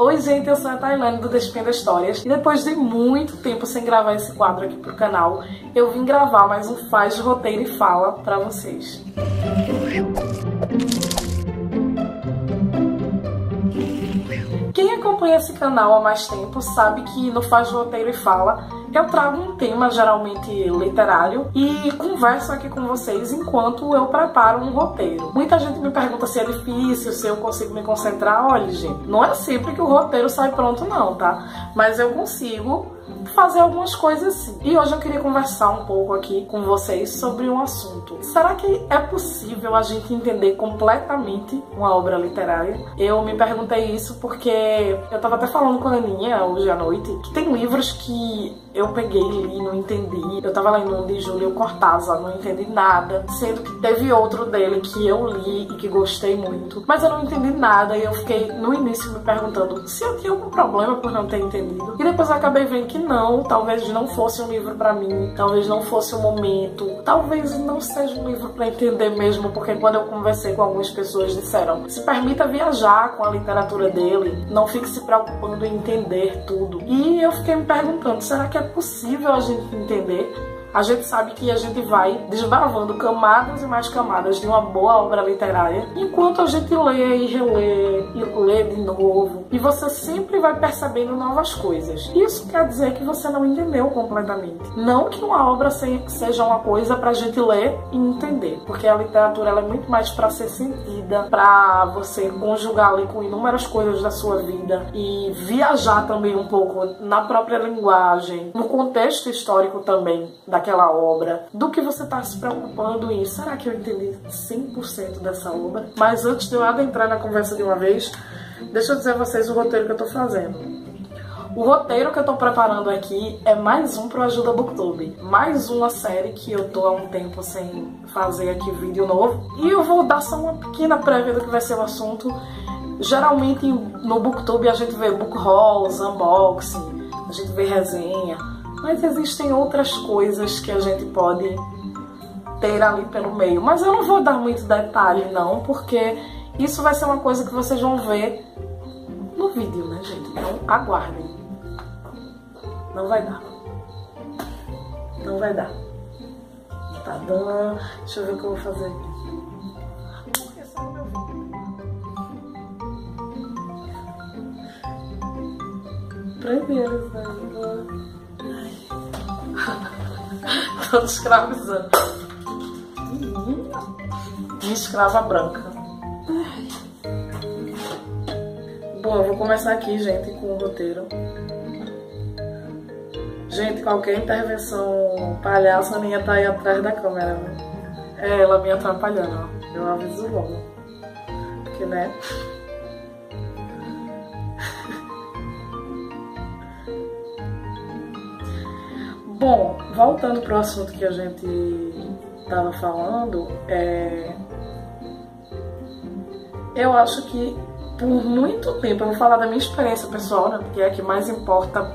Oi gente, eu sou a Tailane do Despindo Histórias e depois de muito tempo sem gravar esse quadro aqui pro canal, eu vim gravar mais um Faz Roteiro e Fala pra vocês. Quem acompanha esse canal há mais tempo sabe que no Faz Roteiro e Fala eu trago um tema geralmente literário e converso aqui com vocês enquanto eu preparo um roteiro. Muita gente me pergunta se é difícil, se eu consigo me concentrar. Olha, gente, não é sempre que o roteiro sai pronto não, tá? Mas eu consigo fazer algumas coisas sim. E hoje eu queria conversar um pouco aqui com vocês sobre um assunto. Será que é possível a gente entender completamente uma obra literária? Eu me perguntei isso porque eu tava até falando com a Aninha hoje à noite que tem livros que eu peguei e li, não entendi. Eu tava lendo um de Júlio Cortázar, não entendi nada, sendo que teve outro dele que eu li e que gostei muito, mas eu não entendi nada e eu fiquei no início me perguntando se eu tinha algum problema por não ter entendido. E depois eu acabei vendo que não, talvez não fosse um livro pra mim, talvez não fosse um momento, talvez não seja um livro pra entender mesmo, porque quando eu conversei com algumas pessoas disseram: se permita viajar com a literatura dele, não fique se preocupando em entender tudo. E eu fiquei me perguntando, será que é possível a gente entender? A gente sabe que a gente vai desbravando camadas e mais camadas de uma boa obra literária enquanto a gente lê e relê e lê de novo. E você sempre vai percebendo novas coisas. Isso quer dizer que você não entendeu completamente. Não que uma obra seja uma coisa pra gente ler e entender. Porque a literatura ela é muito mais pra ser sentida, pra você conjugar ali com inúmeras coisas da sua vida e viajar também um pouco na própria linguagem, no contexto histórico também daquela obra, do que você está se preocupando em será que eu entendi 100% dessa obra? Mas antes de eu adentrar na conversa de uma vez, deixa eu dizer a vocês o roteiro que eu estou fazendo. O roteiro que eu estou preparando aqui é mais um pro Ajuda Booktube, mais uma série que eu tô há um tempo sem fazer aqui vídeo novo, e eu vou dar só uma pequena prévia do que vai ser o assunto. Geralmente no Booktube a gente vê book hauls, unboxing, a gente vê resenha, mas existem outras coisas que a gente pode ter ali pelo meio. Mas eu não vou dar muito detalhe não, porque isso vai ser uma coisa que vocês vão ver no vídeo, né, gente? Então aguardem. Não vai dar. Não vai dar. Tá dando. Deixa eu ver o que eu vou fazer aqui. Porque só o meu vídeo. Primeiros, né? Tô escravizando. Minha escrava branca. Bom, eu vou começar aqui, gente, com o roteiro. Gente, qualquer intervenção palhaça, a minha tá aí atrás da câmera, né? É ela me atrapalhando, ó. Eu aviso logo. Porque, né? Bom, voltando para o assunto que a gente estava falando, eu acho que por muito tempo, eu vou falar da minha experiência pessoal, né, porque é a que mais importa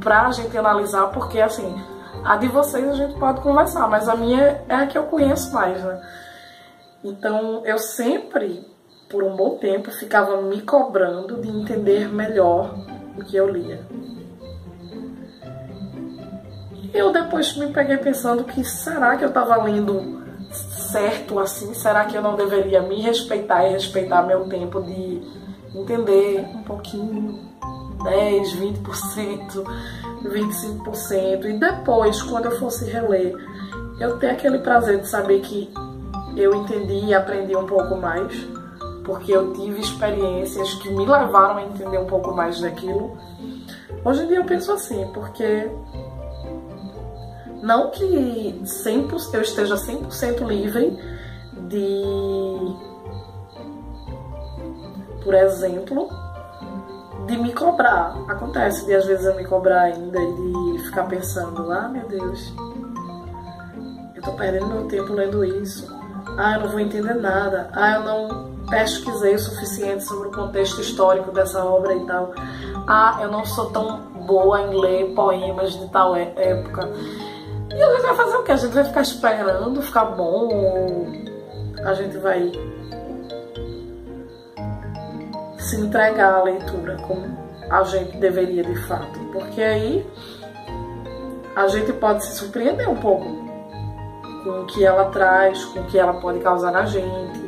pra gente analisar, porque assim, a de vocês a gente pode conversar, mas a minha é a que eu conheço mais, né? Então eu sempre, por um bom tempo, ficava me cobrando de entender melhor o que eu lia. Eu depois me peguei pensando que será que eu estava lendo certo assim? Será que eu não deveria me respeitar e respeitar meu tempo de entender um pouquinho, 10, 20%, 25%, e depois, quando eu fosse reler, eu ter aquele prazer de saber que eu entendi e aprendi um pouco mais, porque eu tive experiências que me levaram a entender um pouco mais daquilo. Hoje em dia eu penso assim, porque não que 100%, eu esteja 100% livre de, por exemplo, de me cobrar. Acontece de às vezes eu me cobrar ainda e de ficar pensando, ah meu Deus, eu tô perdendo meu tempo lendo isso, ah eu não vou entender nada, ah eu não pesquisei o suficiente sobre o contexto histórico dessa obra e tal, ah eu não sou tão boa em ler poemas de tal época. E a gente vai fazer o quê? A gente vai ficar esperando ficar bom ou a gente vai se entregar à leitura como a gente deveria de fato, porque aí a gente pode se surpreender um pouco com o que ela traz, com o que ela pode causar na gente.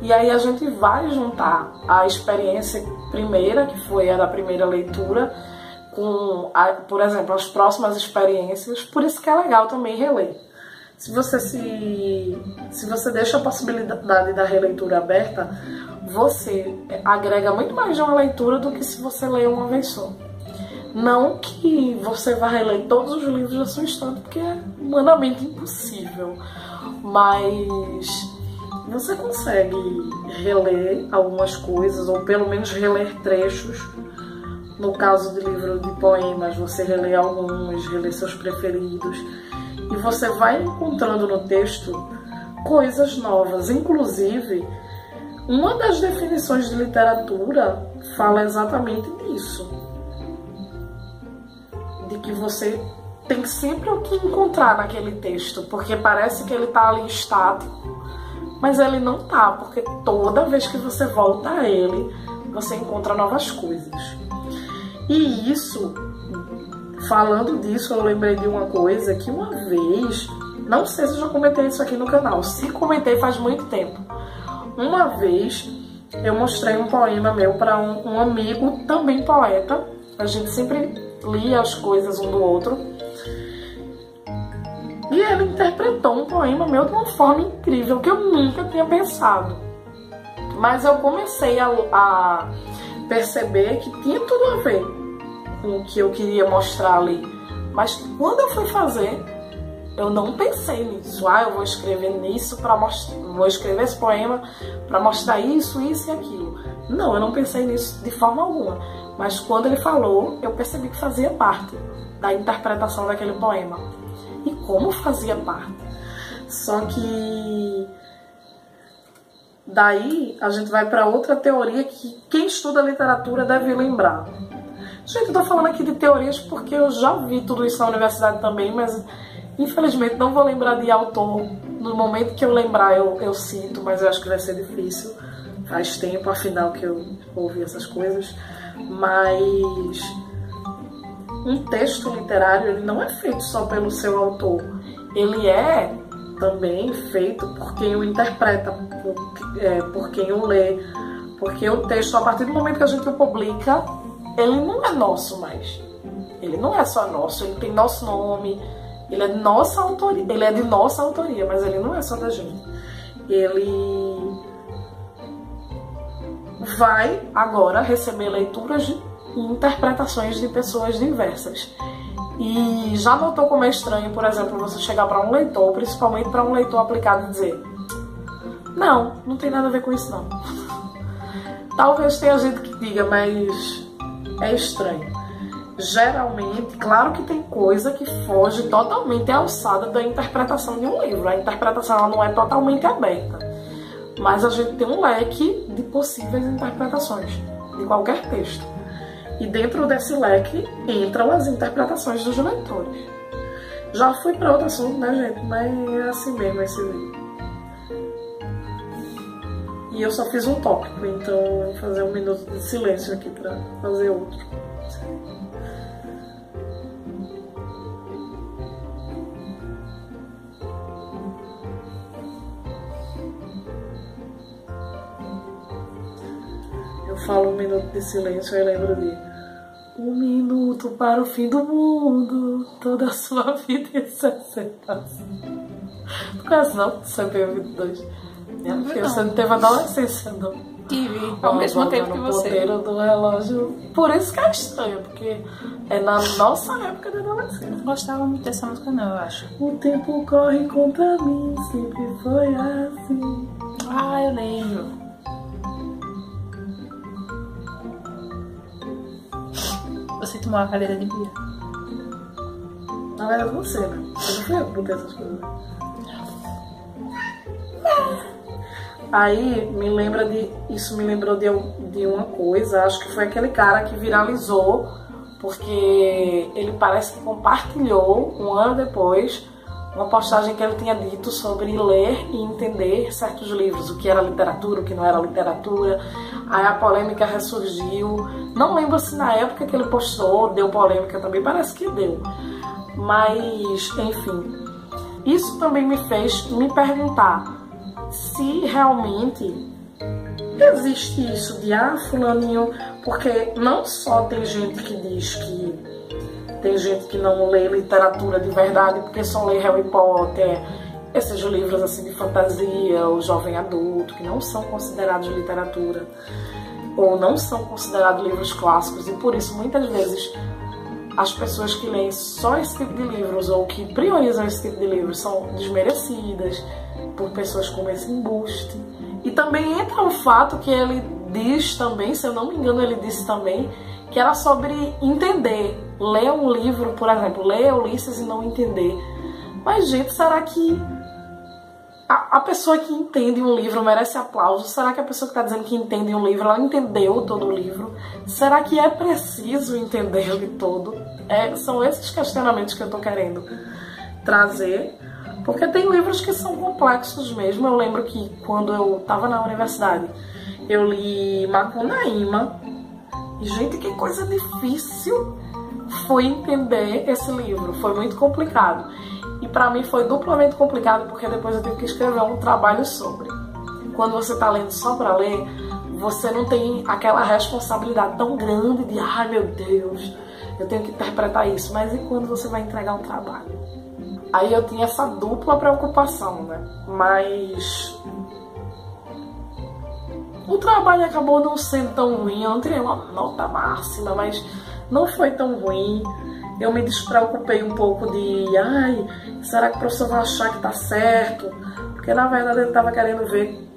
E aí a gente vai juntar a experiência primeira, que foi a da primeira leitura, com, por exemplo, as próximas experiências. Por isso que é legal também reler. Se você deixa a possibilidade da releitura aberta, você agrega muito mais de uma leitura do que se você lê uma vez só. Não que você vá reler todos os livros da sua estante, porque é humanamente impossível. Mas você consegue reler algumas coisas, ou pelo menos reler trechos. No caso de livro de poemas, você relê alguns, relê seus preferidos. E você vai encontrando no texto coisas novas. Inclusive, uma das definições de literatura fala exatamente disso. De que você tem sempre o que encontrar naquele texto, porque parece que ele está ali estático, mas ele não tá, porque toda vez que você volta a ele, você encontra novas coisas. E isso, falando disso, eu lembrei de uma coisa que uma vez, não sei se eu já comentei isso aqui no canal, se comentei faz muito tempo. Uma vez eu mostrei um poema meu para um amigo, também poeta. A gente sempre lia as coisas um do outro. E ele interpretou um poema meu de uma forma incrível, que eu nunca tinha pensado. Mas eu comecei a perceber que tinha tudo a ver com o que eu queria mostrar ali. Mas quando eu fui fazer, eu não pensei nisso. Eu vou escrever nisso para mostrar, vou escrever esse poema para mostrar isso, isso e aquilo. Não, eu não pensei nisso de forma alguma. Mas quando ele falou, eu percebi que fazia parte da interpretação daquele poema. E como fazia parte. Só que daí a gente vai para outra teoria que quem estuda literatura deve lembrar. Gente, eu tô falando aqui de teorias porque eu já vi tudo isso na universidade também, mas infelizmente não vou lembrar de autor. No momento que eu lembrar eu cito, mas eu acho que vai ser difícil. Faz tempo, afinal, que eu ouvi essas coisas. Mas um texto literário, ele não é feito só pelo seu autor. Ele é também feito por quem o interpreta, por quem o lê. Porque o texto, a partir do momento que a gente o publica, ele não é nosso mais. Ele não é só nosso, ele tem nosso nome, ele é de nossa autoria, mas ele não é só da gente. Ele vai agora receber leituras e interpretações de pessoas diversas. E já notou como é estranho, por exemplo, você chegar para um leitor, principalmente para um leitor aplicado, e dizer: não tem nada a ver com isso não. Talvez tenha gente que diga, mas é estranho. Geralmente, claro que tem coisa que foge totalmente à alçada da interpretação de um livro. A interpretação ela não é totalmente aberta, mas a gente tem um leque de possíveis interpretações de qualquer texto. E dentro desse leque entram as interpretações dos leitores. Já fui para outro assunto, né, gente? Mas é assim mesmo esse vídeo. E eu só fiz um tópico, então eu vou fazer um minuto de silêncio aqui para fazer outro. Eu falo um minuto de silêncio e lembro de: um minuto para o fim do mundo, toda a sua vida em 60 anos. Não conhece não? 122. Minha filha, você não teve adolescência, não? Tive, ao mesmo tempo que você. Ponteiro do relógio. Por isso que é estranho, porque é na nossa época da adolescência. Não gostava muito dessa música não, eu acho. O tempo corre contra mim, sempre foi assim. Ah, eu lembro. Você tomou a cadeira de Bia? Na verdade, você, né? Eu não fui eu que botei essas coisas. Aí isso me lembrou de uma coisa, acho que foi aquele cara que viralizou, porque ele parece que compartilhou um ano depois uma postagem que ele tinha dito sobre ler e entender certos livros, o que era literatura, o que não era literatura. Aí a polêmica ressurgiu. Não lembro se na época que ele postou deu polêmica também, parece que deu. Mas, enfim, isso também me fez me perguntar se realmente existe isso de fulaninho, porque não só tem gente que diz que tem gente que não lê literatura de verdade porque só lê Harry Potter, esses livros assim de fantasia, o jovem adulto, que não são considerados literatura ou não são considerados livros clássicos, e por isso muitas vezes as pessoas que leem só esse tipo de livros ou que priorizam esse tipo de livros são desmerecidas por pessoas como esse embuste. E também entra o fato que ele diz também, se eu não me engano, ele disse também que era sobre entender. Ler um livro, por exemplo, ler Ulisses e não entender. Mas, gente, será que a pessoa que entende um livro merece aplauso? Será que a pessoa que está dizendo que entende um livro, ela entendeu todo o livro? Será que é preciso entender ele todo? São esses questionamentos que eu estou querendo trazer, porque tem livros que são complexos mesmo. Eu lembro que quando eu estava na universidade, eu li Macunaíma, e, gente, que coisa difícil foi entender esse livro, foi muito complicado. E para mim foi duplamente complicado, porque depois eu tive que escrever um trabalho sobre. Quando você está lendo só para ler, você não tem aquela responsabilidade tão grande de ai meu Deus, eu tenho que interpretar isso. Mas e quando você vai entregar um trabalho? Aí eu tinha essa dupla preocupação, né? Mas o trabalho acabou não sendo tão ruim. Eu não tirei uma nota máxima, mas não foi tão ruim. Eu me despreocupei um pouco de ai, será que o professor vai achar que tá certo? Porque na verdade ele estava querendo ver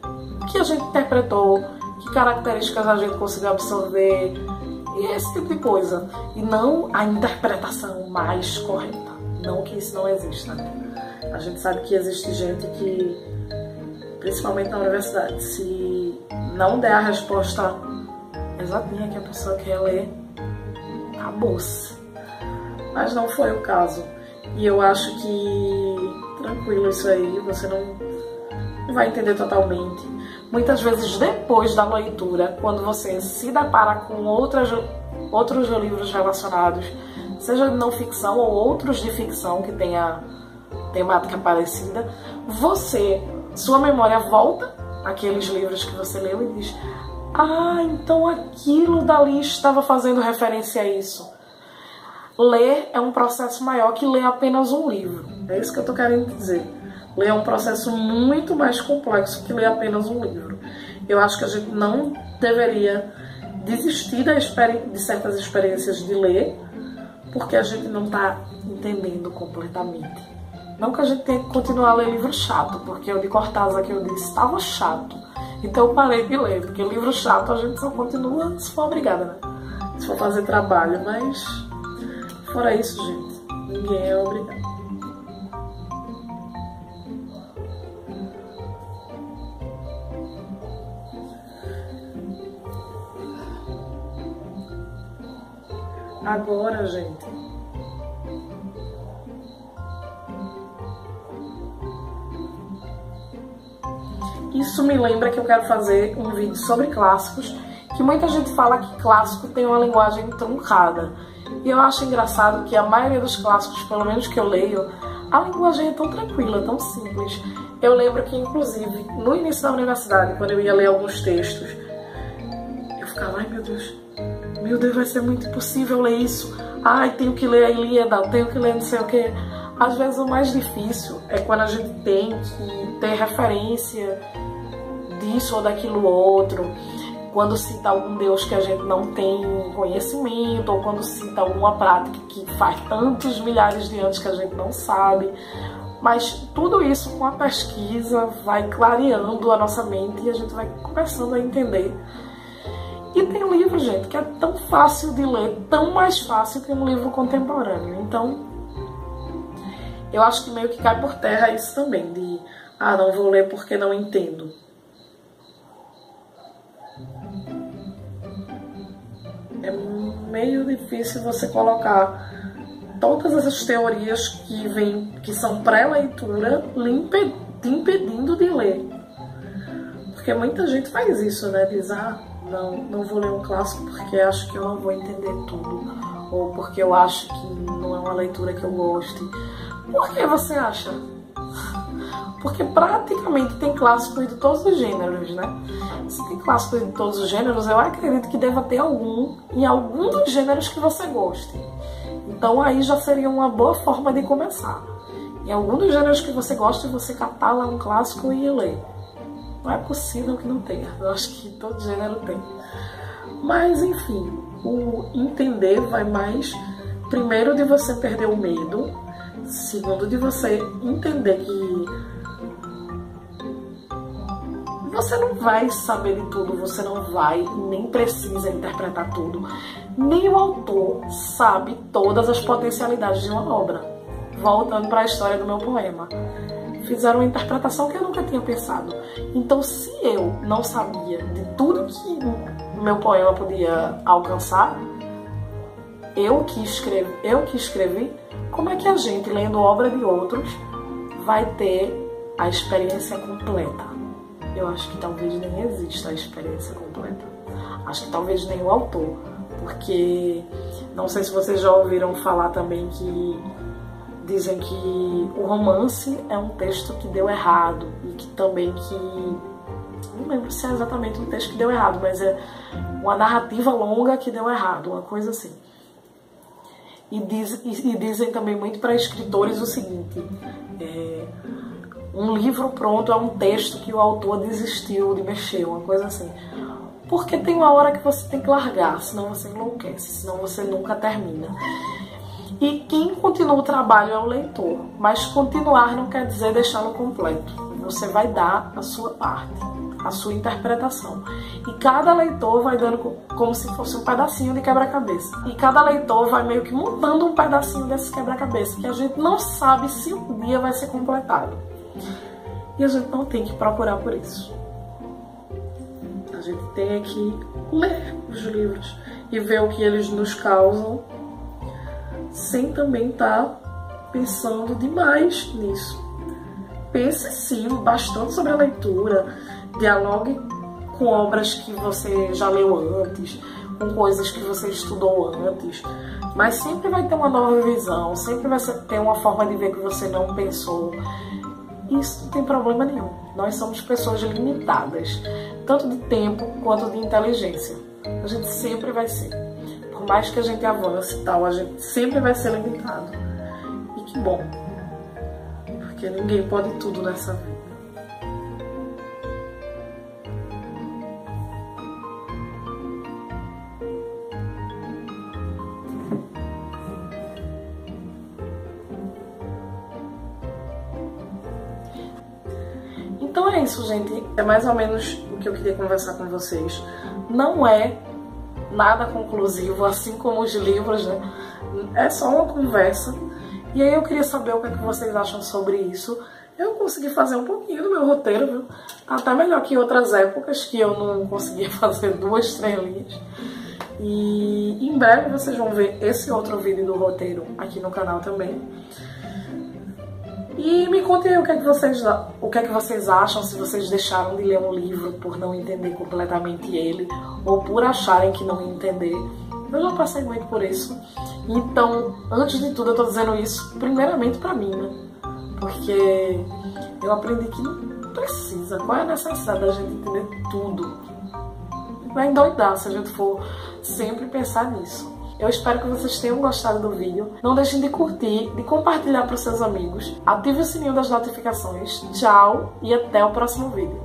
o que a gente interpretou, que características a gente conseguiu absorver, e esse tipo de coisa. E não a interpretação mais correta. Não que isso não exista. A gente sabe que existe gente que, principalmente na universidade, se não der a resposta exatinha que a pessoa quer ler, acabou-se. Mas não foi o caso. E eu acho que tranquilo isso aí, você não vai entender totalmente. Muitas vezes depois da leitura, quando você se depara com outros livros relacionados, seja de não ficção ou outros de ficção que tenha temática parecida, sua memória volta àqueles livros que você leu e diz: ah, então aquilo dali estava fazendo referência a isso. Ler é um processo maior que ler apenas um livro. É isso que eu estou querendo dizer. Ler é um processo muito mais complexo que ler apenas um livro. Eu acho que a gente não deveria desistir de certas experiências de ler, porque a gente não está entendendo completamente. Não que a gente tenha que continuar a ler livro chato, porque o de Cortázar que eu disse estava chato. Então eu parei de ler, porque livro chato a gente só continua se for obrigada, né? Se for fazer trabalho, mas fora isso, gente, ninguém é obrigado. Agora, gente, isso me lembra que eu quero fazer um vídeo sobre clássicos, que muita gente fala que clássico tem uma linguagem truncada. E eu acho engraçado que a maioria dos clássicos, pelo menos que eu leio, a linguagem é tão tranquila, tão simples. Eu lembro que, inclusive, no início da universidade, quando eu ia ler alguns textos, eu ficava, ai meu Deus, vai ser muito impossível ler isso. Ai, tenho que ler a Ilíada, tenho que ler não sei o quê. Às vezes o mais difícil é quando a gente tem que ter referência disso ou daquilo outro. Quando cita algum Deus que a gente não tem conhecimento, ou quando cita alguma prática que faz tantos milhares de anos que a gente não sabe. Mas tudo isso com a pesquisa vai clareando a nossa mente e a gente vai começando a entender. E tem livro, gente, que é tão fácil de ler, tão mais fácil que um livro contemporâneo. Então, eu acho que meio que cai por terra isso também, de não vou ler porque não entendo. é meio difícil você colocar todas essas teorias que são pré-leitura te impedindo de ler. Porque muita gente faz isso, né? Diz, não vou ler um clássico porque acho que eu não vou entender tudo. Ou porque eu acho que não é uma leitura que eu goste. Por que você acha? Porque praticamente tem clássicos de todos os gêneros, né? Se tem clássicos de todos os gêneros, eu acredito que deva ter em algum dos gêneros que você goste. Então aí já seria uma boa forma de começar. Em algum dos gêneros que você gosta, você catar lá um clássico e ler. Não é possível que não tenha. Eu acho que todo gênero tem. Mas enfim, o entender vai mais, primeiro, de você perder o medo. Segundo, de você entender que você não vai saber de tudo, você não vai, nem precisa interpretar tudo. Nem o autor sabe todas as potencialidades de uma obra. Voltando para a história do meu poema. Fizeram uma interpretação que eu nunca tinha pensado. Então, se eu não sabia de tudo que o meu poema podia alcançar, eu que escrevi, como é que a gente, lendo obra de outros, vai ter a experiência completa? Eu acho que talvez nem exista a experiência completa. Acho que talvez nem o autor. Porque, não sei se vocês já ouviram falar também que dizem que o romance é um texto que deu errado. E que também não lembro se é exatamente um texto que deu errado, mas é uma narrativa longa que deu errado, uma coisa assim. E dizem também muito para escritores o seguinte: um livro pronto é um texto que o autor desistiu de mexer, uma coisa assim. Porque tem uma hora que você tem que largar, senão você enlouquece, senão você nunca termina. E quem continua o trabalho é o leitor, mas continuar não quer dizer deixá-lo completo. Você vai dar a sua parte, a sua interpretação. E cada leitor vai dando como se fosse um pedacinho de quebra-cabeça. E cada leitor vai meio que montando um pedacinho desse quebra-cabeça, que a gente não sabe se um dia vai ser completado. E a gente não tem que procurar por isso. A gente tem que ler os livros e ver o que eles nos causam, sem também estar pensando demais nisso. Pense sim bastante sobre a leitura, dialogue com obras que você já leu antes, com coisas que você estudou antes, mas sempre vai ter uma nova visão, sempre vai ter uma forma de ver que você não pensou. Isso não tem problema nenhum. Nós somos pessoas limitadas, tanto de tempo quanto de inteligência. A gente sempre vai ser. Por mais que a gente avance e tal, a gente sempre vai ser limitado. E que bom. Porque ninguém pode tudo nessa vida. Então é isso, gente. É mais ou menos o que eu queria conversar com vocês. Não é nada conclusivo, assim como os livros, né? É só uma conversa. E aí eu queria saber o que é que vocês acham sobre isso. Eu consegui fazer um pouquinho do meu roteiro, viu? Até melhor que em outras épocas, que eu não conseguia fazer 2, 3 linhas. E em breve vocês vão ver esse outro vídeo do roteiro aqui no canal também. E me contem aí o que é que vocês acham, se vocês deixaram de ler um livro por não entender completamente ele, ou por acharem que não ia entender. Eu já passei muito por isso. Então, antes de tudo, eu tô dizendo isso primeiramente pra mim, né? Porque eu aprendi que não precisa. Qual é a necessidade da gente entender tudo? Vai endoidar se a gente for sempre pensar nisso. Eu espero que vocês tenham gostado do vídeo. Não deixem de curtir, de compartilhar para os seus amigos. Ative o sininho das notificações. Tchau e até o próximo vídeo.